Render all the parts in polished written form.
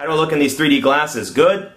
How do I look in these 3D glasses? Good?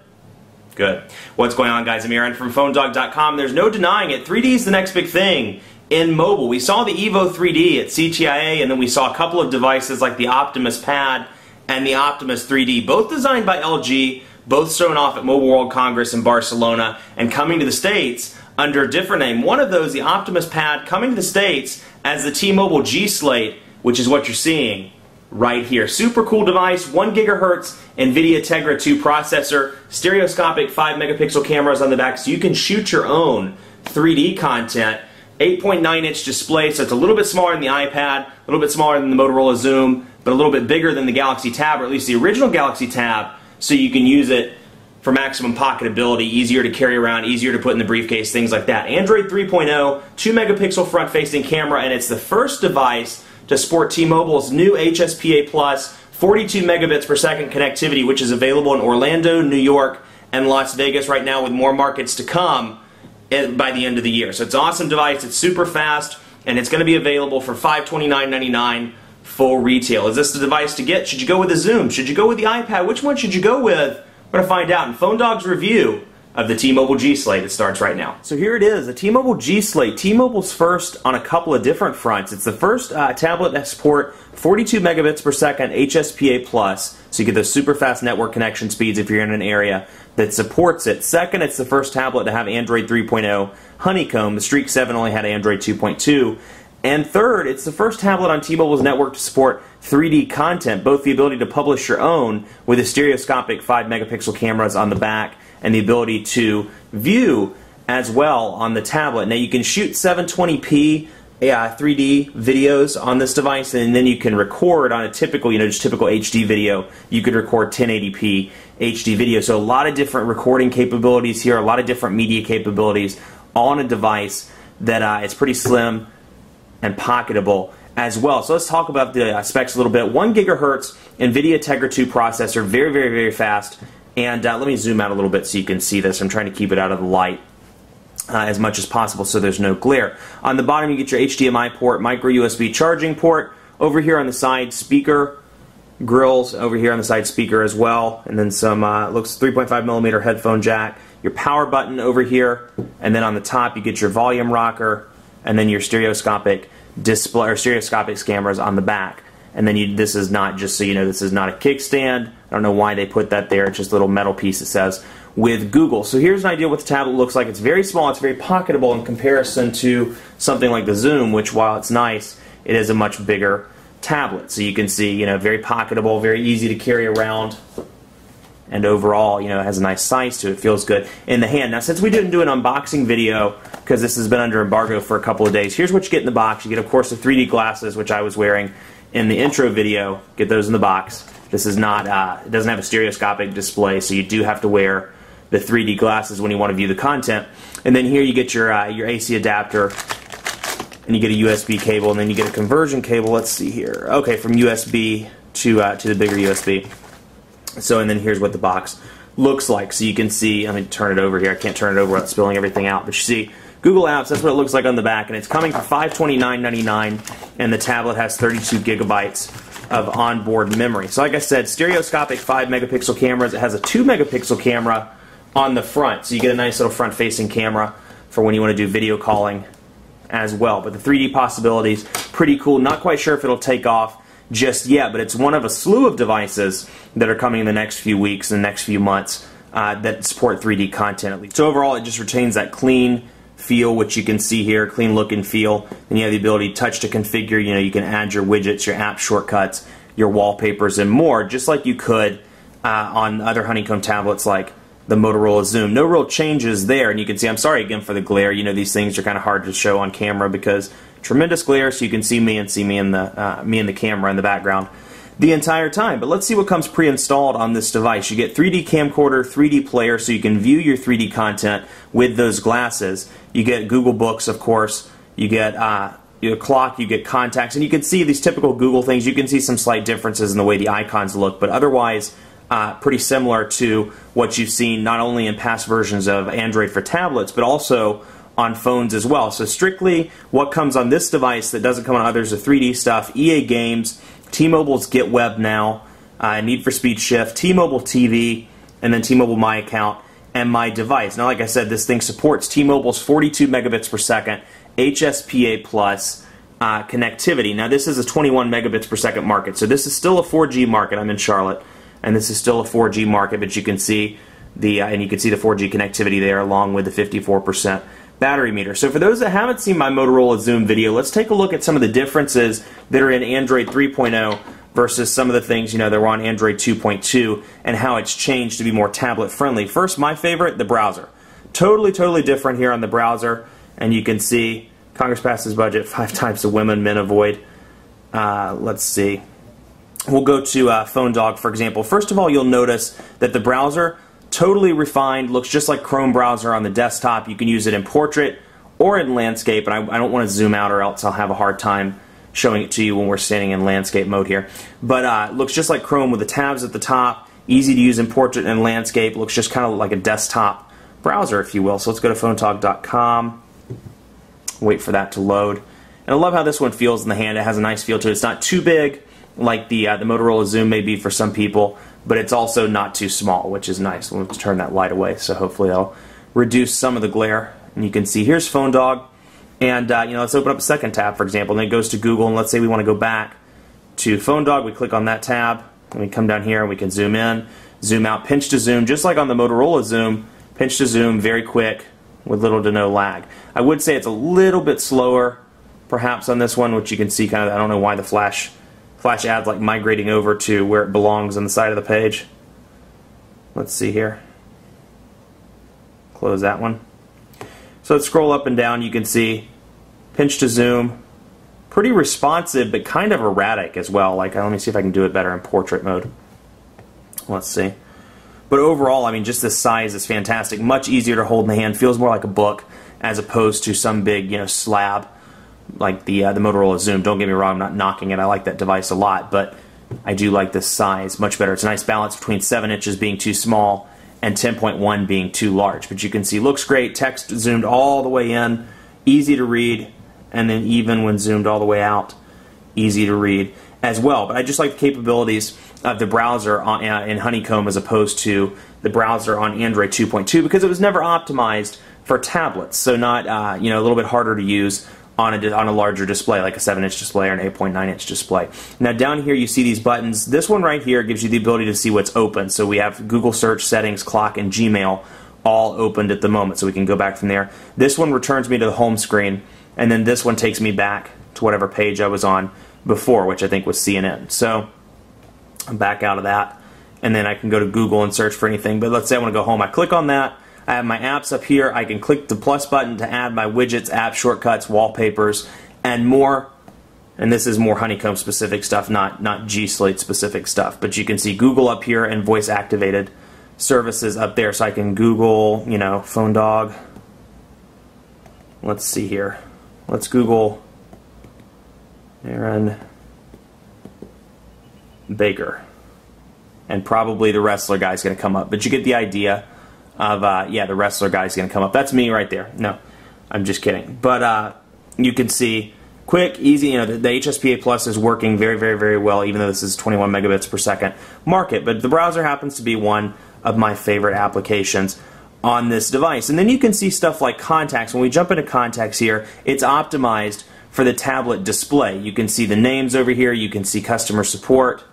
Good. What's going on, guys? I'm Aaron from PhoneDog.com. There's no denying it. 3D is the next big thing in mobile. We saw the Evo 3D at CTIA, and then we saw a couple of devices like the Optimus Pad and the Optimus 3D, both designed by LG, both shown off at Mobile World Congress in Barcelona, and coming to the States under a different name. One of those, the Optimus Pad, coming to the States as the T-Mobile G-Slate, which is what you're seeing right here. Super cool device, 1 gigahertz NVIDIA Tegra 2 processor, stereoscopic 5 megapixel cameras on the back, so you can shoot your own 3D content. 8.9-inch display, so it's a little bit smaller than the iPad, a little bit smaller than the Motorola Zoom, but a little bit bigger than the Galaxy Tab, or at least the original Galaxy Tab, so you can use it for maximum pocketability, easier to carry around, easier to put in the briefcase, things like that. Android 3.0, 2 megapixel front-facing camera, and it's the first device to sport T-Mobile's new HSPA Plus 42 megabits per second connectivity, which is available in Orlando, New York, and Las Vegas right now, with more markets to come by the end of the year. So it's an awesome device, it's super fast, and it's going to be available for $529.99 full retail. Is this the device to get? Should you go with the Zoom? Should you go with the iPad? Which one should you go with? We're going to find out in Phone Dog's review of the T-Mobile G-Slate. It starts right now. So here it is, the T-Mobile G-Slate. T-Mobile's first on a couple of different fronts. It's the first tablet that support 42 megabits per second HSPA Plus, so you get those super fast network connection speeds if you're in an area that supports it. Second, it's the first tablet to have Android 3.0 Honeycomb. The Streak 7 only had Android 2.2. And third, it's the first tablet on T-Mobile's network to support 3D content, both the ability to publish your own with the stereoscopic 5 megapixel cameras on the back and the ability to view as well on the tablet. Now you can shoot 720p 3D videos on this device, and then you can record on a typical, just typical HD video. You could record 1080p HD video. So a lot of different recording capabilities here, a lot of different media capabilities, all on a device that is pretty slim and pocketable as well. So let's talk about the specs a little bit. 1 gigahertz NVIDIA Tegra 2 processor, very, very, very fast. And let me zoom out a little bit so you can see this. I'm trying to keep it out of the light as much as possible so there's no glare. On the bottom you get your HDMI port, micro USB charging port. Over here on the side, speaker grills. Over here on the side, speaker as well. And then some, looks 3.5 millimeter headphone jack. Your power button over here. And then on the top you get your volume rocker. And then your stereoscopic display, or stereoscopic cameras on the back. And then this is not, just so you know, this is not a kickstand. I don't know why they put that there. It's just a little metal piece that says with Google. So here's an idea what the tablet looks like. It's very small. It's very pocketable in comparison to something like the Zoom, which, while it's nice, it is a much bigger tablet. So you can see, very pocketable, very easy to carry around. And overall, it has a nice size to it. Feels good in the hand. Now, since we didn't do an unboxing video, because this has been under embargo for a couple of days, here's what you get in the box. You get, of course, the 3D glasses, which I was wearing in the intro video. Get those in the box. This is not, it doesn't have a stereoscopic display, so you do have to wear the 3D glasses when you want to view the content. And then here you get your AC adapter, and you get a USB cable, and then you get a conversion cable. Let's see here. Okay, from USB to the bigger USB. So, and then here's what the box looks like. So you can see, let me turn it over here. I can't turn it over without spilling everything out. But you see, Google Apps, that's what it looks like on the back. And it's coming for $529.99. And the tablet has 32 gigabytes of onboard memory. So like I said, stereoscopic 5 megapixel cameras. It has a 2 megapixel camera on the front. So you get a nice little front-facing camera for when you want to do video calling as well. But the 3D possibilities, pretty cool. Not quite sure if it'll take off just yet, but it's one of a slew of devices that are coming in the next few weeks and the next few months that support 3D content at least. So overall, it just retains that clean feel, which you can see here, clean look and feel. And you have the ability touch to configure, you can add your widgets, your app shortcuts, your wallpapers, and more, just like you could on other Honeycomb tablets like the Motorola Zoom. No real changes there, and you can see, I'm sorry again for the glare, these things are kind of hard to show on camera because tremendous glare, so you can see me and the camera in the background the entire time. But let's see what comes pre-installed on this device. You get 3D camcorder, 3D player, so you can view your 3D content with those glasses. You get Google Books, of course. You get your clock, you get contacts, and you can see these typical Google things. You can see some slight differences in the way the icons look, but otherwise pretty similar to what you've seen not only in past versions of Android for tablets, but also on phones as well. So strictly what comes on this device that doesn't come on others, the 3D stuff, EA Games, T-Mobile's Get Web Now, Need for Speed Shift, T-Mobile TV, and then T-Mobile My Account, and My Device. Now, like I said, this thing supports T-Mobile's 42 megabits per second HSPA plus connectivity. Now, this is a 21 megabits per second market, so this is still a 4G market. I'm in Charlotte, and this is still a 4G market, but you can see the 4G connectivity there, along with the 54% battery meter. So for those that haven't seen my Motorola Zoom video, let's take a look at some of the differences that are in Android 3.0 versus some of the things, that were on Android 2.2 and how it's changed to be more tablet friendly. First, my favorite, the browser. Totally different here on the browser, and you can see Congress passes budget, 5 types of women men avoid. Let's see. We'll go to Phone Dog, for example. First of all, you'll notice that the browser, totally refined, looks just like Chrome browser on the desktop. You can use it in portrait or in landscape, and I don't want to zoom out or else I'll have a hard time showing it to you when we're standing in landscape mode here. But looks just like Chrome with the tabs at the top, easy to use in portrait and landscape, looks just kind of like a desktop browser, if you will. So let's go to phonedog.com, wait for that to load. And I love how this one feels in the hand. It has a nice feel to it. It's not too big like the Motorola Zoom may be for some people, but it's also not too small, which is nice. We'll turn that light away, so hopefully that'll reduce some of the glare. And you can see here's Phone Dog, and let's open up a second tab, for example, and then it goes to Google, and let's say we want to go back to Phone Dog. We click on that tab, and we come down here, and we can zoom in, zoom out, pinch to zoom, just like on the Motorola Zoom, pinch to zoom, very quick, with little to no lag. I would say it's a little bit slower, perhaps, on this one, which you can see kind of, I don't know why the flash ad's like migrating over to where it belongs on the side of the page. Let's see here. Close that one. So let's scroll up and down. You can see pinch to zoom, pretty responsive, but kind of erratic as well. Like, let me see if I can do it better in portrait mode. Let's see. But overall, I mean, just the size is fantastic. Much easier to hold in the hand. Feels more like a book as opposed to some big, slab like the Motorola Zoom. Don't get me wrong, I'm not knocking it. I like that device a lot, but I do like this size much better. It's a nice balance between 7 inches being too small and 10.1 being too large. But you can see, looks great. Text zoomed all the way in, easy to read, and then even when zoomed all the way out, easy to read as well. But I just like the capabilities of the browser in Honeycomb as opposed to the browser on Android 2.2 because it was never optimized for tablets, so not a little bit harder to use on a larger display, like a 7-inch display or an 8.9-inch display. Now down here you see these buttons. This one right here gives you the ability to see what's open. So we have Google Search, Settings, Clock, and Gmail all opened at the moment, so we can go back from there. This one returns me to the home screen, and then this one takes me back to whatever page I was on before, which I think was CNN. So I'm back out of that, and then I can go to Google and search for anything. But let's say I want to go home. I click on that. I have my apps up here. I can click the plus button to add my widgets, app shortcuts, wallpapers, and more. And this is more Honeycomb specific stuff, not G-Slate specific stuff. But you can see Google up here and voice activated services up there. So I can Google, Phone Dog. Let's see here. Let's Google Aaron Baker. And probably the wrestler guy's going to come up. But you get the idea of, the wrestler guy's going to come up. That's me right there. No, I'm just kidding. But you can see quick, easy, the HSPA Plus is working very well, even though this is 21 megabits per second market. But the browser happens to be one of my favorite applications on this device. And then you can see stuff like contacts. When we jump into contacts here, it's optimized for the tablet display. You can see the names over here. You can see customer support.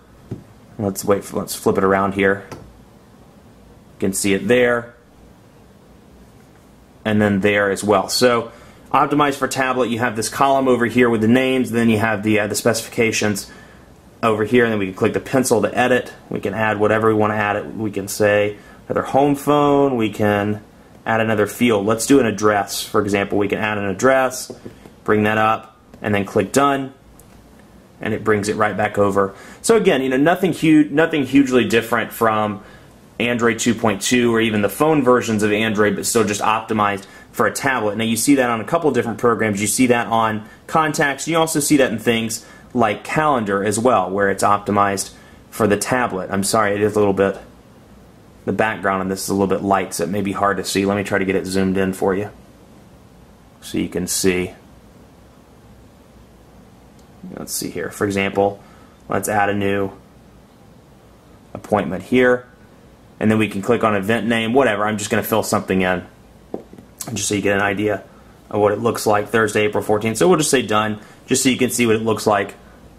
Let's flip it around here. You can see it there. And then there as well. So optimized for tablet, you have this column over here with the names, then you have the specifications over here, and then we can click the pencil to edit. We can add whatever we want to add. We can say another home phone, we can add another field. Let's do an address, for example. We can add an address, bring that up, and then click done, and it brings it right back over. So again, nothing hugely different from Android 2.2 or even the phone versions of Android, but still just optimized for a tablet. Now you see that on a couple different programs. You see that on contacts. You also see that in things like calendar as well, where it's optimized for the tablet. I'm sorry, it is a little bit, the background on this is a little bit light, so it may be hard to see. Let me try to get it zoomed in for you so you can see. Let's see here. For example, let's add a new appointment here. And then we can click on event name, whatever. I'm just going to fill something in just so you get an idea of what it looks like Thursday, April 14th. So we'll just say done, just so you can see what it looks like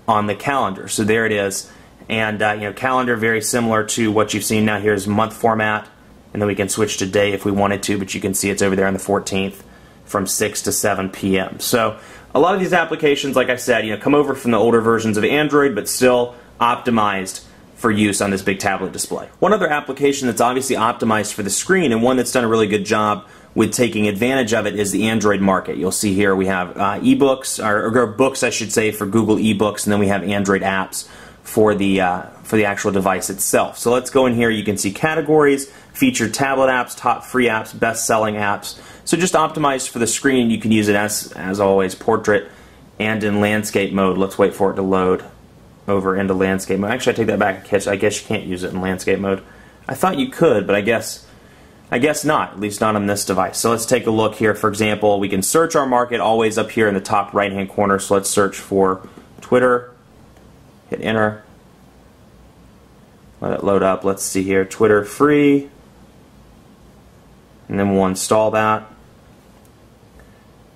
on the calendar. So there it is. And calendar, very similar to what you've seen now. Here's month format, and then we can switch to day if we wanted to, but you can see it's over there on the 14th from 6 to 7 p.m. So a lot of these applications, like I said, come over from the older versions of Android, but still optimized for use on this big tablet display. One other application that's obviously optimized for the screen, and one that's done a really good job with taking advantage of it, is the Android market. You'll see here we have ebooks, or books I should say, for Google eBooks, and then we have Android apps for the actual device itself. So let's go in here. You can see categories, featured tablet apps, top free apps, best-selling apps. So just optimized for the screen. You can use it as always, portrait and in landscape mode. Let's wait for it to load over into landscape mode. Actually, I take that back. I guess you can't use it in landscape mode. I thought you could, but I guess not, at least not on this device. So let's take a look here. For example, we can search our market always up here in the top right-hand corner. So let's search for Twitter. Hit enter. Let it load up. Let's see here. Twitter free. And then we'll install that.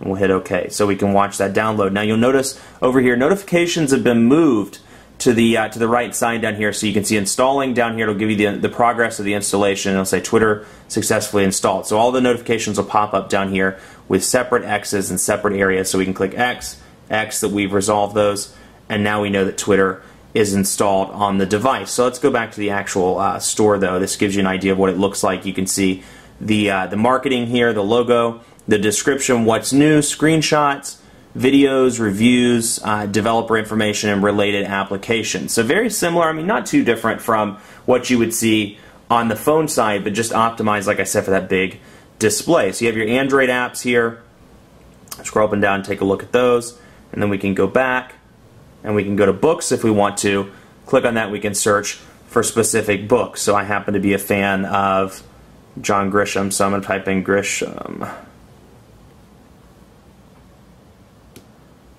And we'll hit OK. So we can watch that download. Now you'll notice over here notifications have been moved to the right side down here, so you can see installing down here. It'll give you the progress of the installation. It'll say Twitter successfully installed. So all the notifications will pop up down here with separate X's and separate areas. So we can click X that we've resolved those, and now we know that Twitter is installed on the device. So let's go back to the actual store though. This gives you an idea of what it looks like. You can see the marketing here, the logo, the description, what's new, screenshots, videos, reviews, developer information, and related applications. So very similar, I mean not too different from what you would see on the phone side, but just optimized, like I said, for that big display. So you have your Android apps here. Scroll up and down and take a look at those, and then we can go back and we can go to books if we want to. Click on that, we can search for specific books. So I happen to be a fan of John Grisham, so I'm going to type in Grisham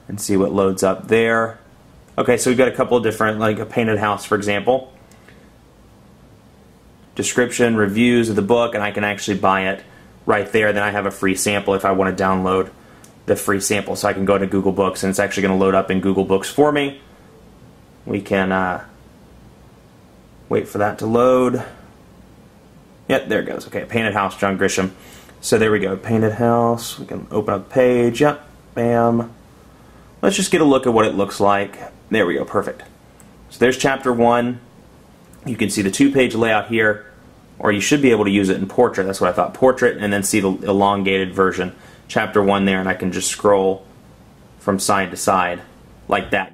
and see what loads up there. Okay, so we've got a couple of different, like a painted house, for example. Description, reviews of the book, and I can actually buy it right there. Then I have a free sample if I want to download the free sample. So I can go to Google Books, and it's actually going to load up in Google Books for me. We can wait for that to load. Yep, there it goes. Okay, Painted House, John Grisham. So there we go, Painted House. We can open up the page. Yep, bam. Let's just get a look at what it looks like. There we go, perfect. So there's chapter 1. You can see the 2-page layout here, or you should be able to use it in portrait. That's what I thought, portrait, and then see the elongated version. Chapter 1 there, and I can just scroll from side to side like that.